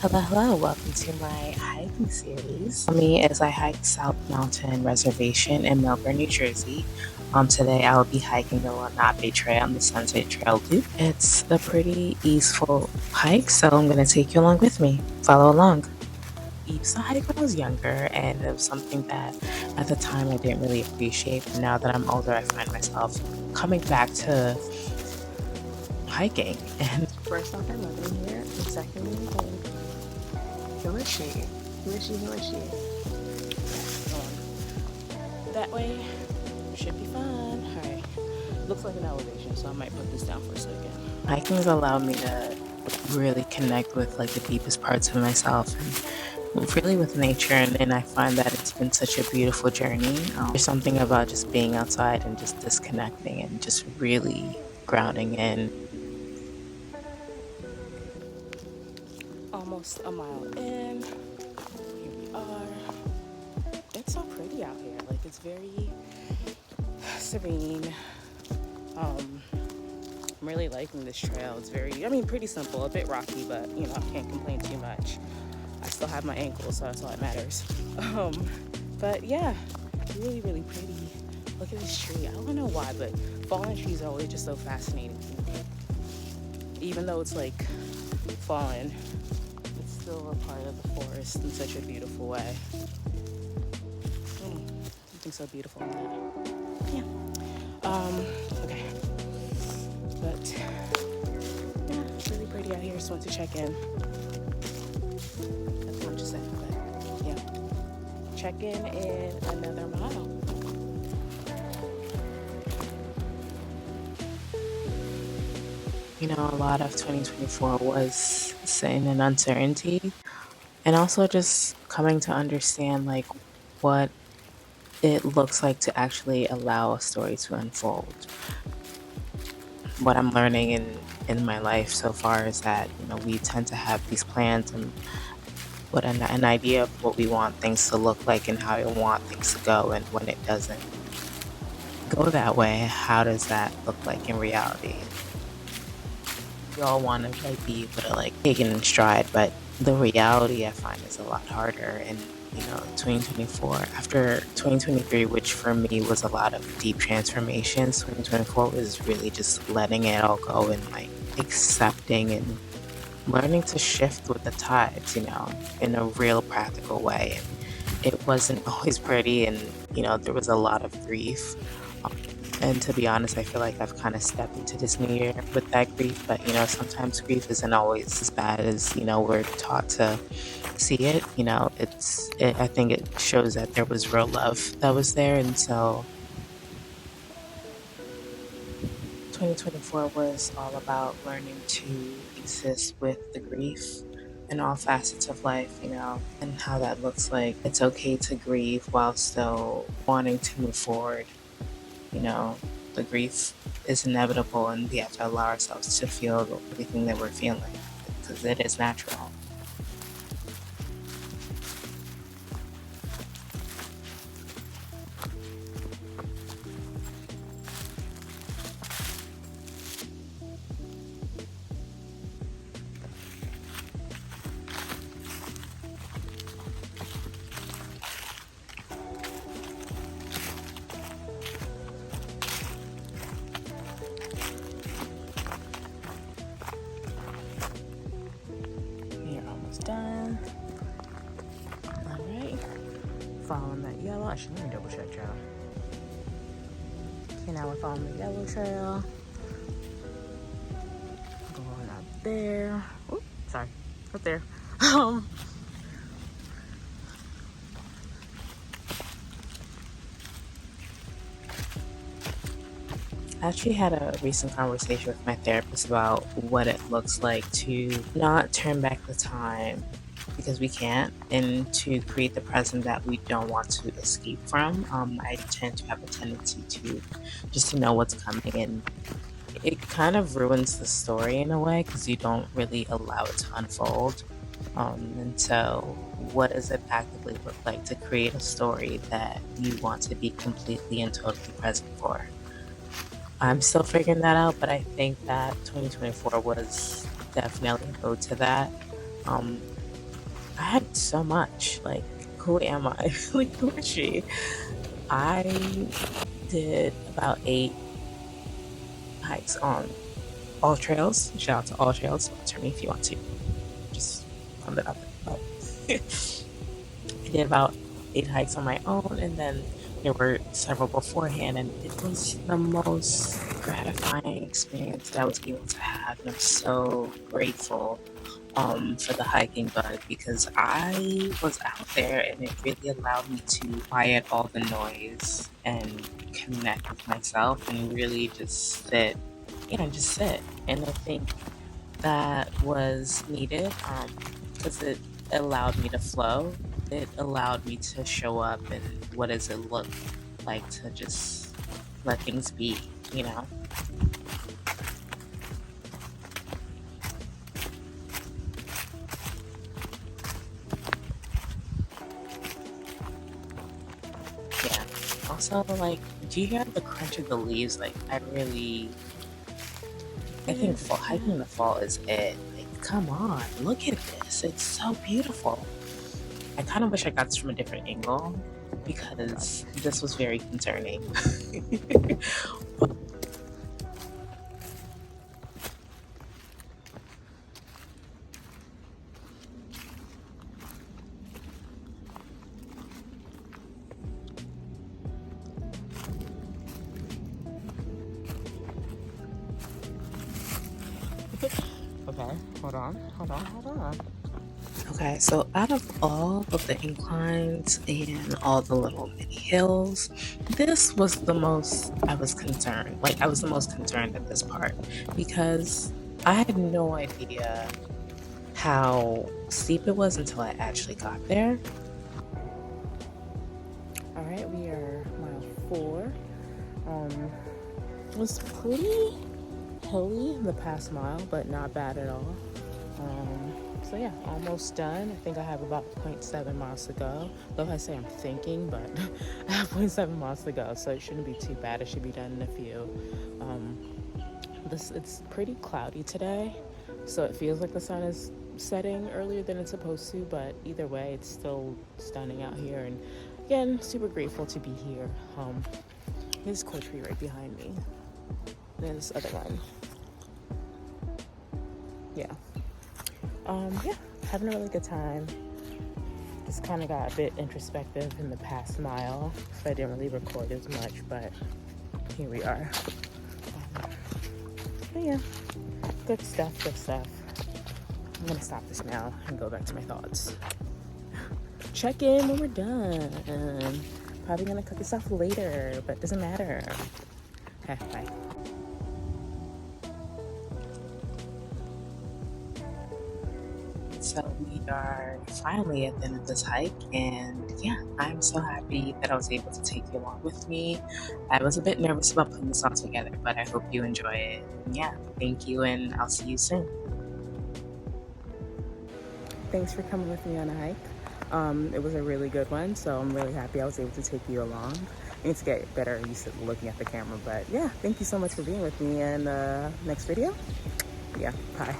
Hello, hello. Welcome to my hiking series. Me as I hike South Mountain Reservation in Melbourne, New Jersey. Today I will be hiking the Lenape Trail and the Sunset Trail Loop. It's a pretty easeful hike, so I'm going to take you along with me. Follow along. I used to hike when I was younger, and it was something that at the time I didn't really appreciate. But now that I'm older, I find myself coming back to hiking. And first off, I love it here. And secondly, who is she? Who is she? Who is she? That way should be fun. Alright. Looks like an elevation, so I might put this down for a second. Hiking has allowed me to really connect with like the deepest parts of myself and really with nature, and I find that it's been such a beautiful journey. There's something about just being outside and just disconnecting and just really grounding in. Almost a mile in. Here we are. It's so pretty out here. Like, it's very serene. I'm really liking this trail. It's pretty simple, a bit rocky, but I can't complain too much. I still have my ankles, so that's all that matters. But yeah, really, really pretty. Look at this tree. I don't know why, but fallen trees are always just so fascinating to me. Even though it's like fallen, it's still a part of the forest in such a beautiful way. Something so beautiful in that. Yeah. Okay. But yeah, it's really pretty out here. Just want to check in. That's what you said, but yeah. Check in another mile. A lot of 2024 was sitting in uncertainty and also just coming to understand like what it looks like to actually allow a story to unfold. What I'm learning in my life so far is that we tend to have these plans and what an idea of what we want things to look like and how we want things to go, and when it doesn't go that way, how does that look like in reality? We all want to like be able to like take it in stride, but the reality I find is a lot harder. And 2024, after 2023, which for me was a lot of deep transformations, 2024 was really just letting it all go and like accepting and learning to shift with the tides, in a real practical way. And it wasn't always pretty, and there was a lot of grief. And to be honest, I feel like I've kind of stepped into this new year with that grief. But sometimes grief isn't always as bad as we're taught to see it. I think it shows that there was real love that was there, and so 2024 was all about learning to exist with the grief in all facets of life, and how that looks like. It's okay to grieve while still wanting to move forward. The grief is inevitable, and we have to allow ourselves to feel everything that we're feeling because it is natural. You're almost done. All right. Following that yellow. Actually, let me double check, y'all. Okay, now we're following the yellow trail. Going up there. Oops, sorry. Up there. I actually had a recent conversation with my therapist about what it looks like to not turn back the time because we can't, and to create the present that we don't want to escape from. I tend to have a tendency to just to know what's coming, and it kind of ruins the story in a way because you don't really allow it to unfold. And so, what does it actively look like to create a story that you want to be completely and totally present for? I'm still figuring that out, but I think that 2024 was definitely a ode to that. Um, I had so much. Like, who am I? Like, who is she? I did about 8 hikes on all trails. Shout out to all trails. Sponsor me if you want to. Just found it up. But I did about 8 hikes on my own, and then there were several beforehand, and it was the most gratifying experience that I was able to have. And I'm so grateful for the hiking bug because I was out there and it really allowed me to quiet all the noise and connect with myself and really just sit. Yeah, just sit. And I think that was needed because it allowed me to flow. It allowed me to show up and what does it look like to just let things be, you know? Yeah. Also, like, do you hear the crunch of the leaves? Like, I think hiking in the fall is it. Like, come on, look at this. It's so beautiful. I kind of wish I got this from a different angle because this was very concerning. Okay, hold on. Okay, so out of all of the inclines and all the little mini hills, this was the most I was concerned. Like, I was the most concerned at this part because I had no idea how steep it was until I actually got there. All right, we are mile 4. It was pretty hilly the past mile, but not bad at all. So yeah, almost done. I think I have about 0.7 miles to go. Though I say I'm thinking, but I have 0.7 miles to go, so it shouldn't be too bad. It should be done in a few. It's pretty cloudy today, so it feels like the sun is setting earlier than it's supposed to, but either way, it's still stunning out here. And again, super grateful to be here. There's a cool tree right behind me. There's this other one. Yeah. Yeah, having a really good time. Just kind of got a bit introspective in the past mile, so I didn't really record as much, but here we are. But yeah, good stuff. I'm gonna stop this now and go back to my thoughts. Check in when we're done. Probably gonna cook this off later, but doesn't matter. Okay, bye. So we are finally at the end of this hike, and yeah, I'm so happy that I was able to take you along with me. I was a bit nervous about putting this all together, but I hope you enjoy it. And yeah, thank you, and I'll see you soon. Thanks for coming with me on a hike. It was a really good one, so I'm really happy I was able to take you along. I need to get better used to looking at the camera, but yeah, thank you so much for being with me, and next video, yeah, bye.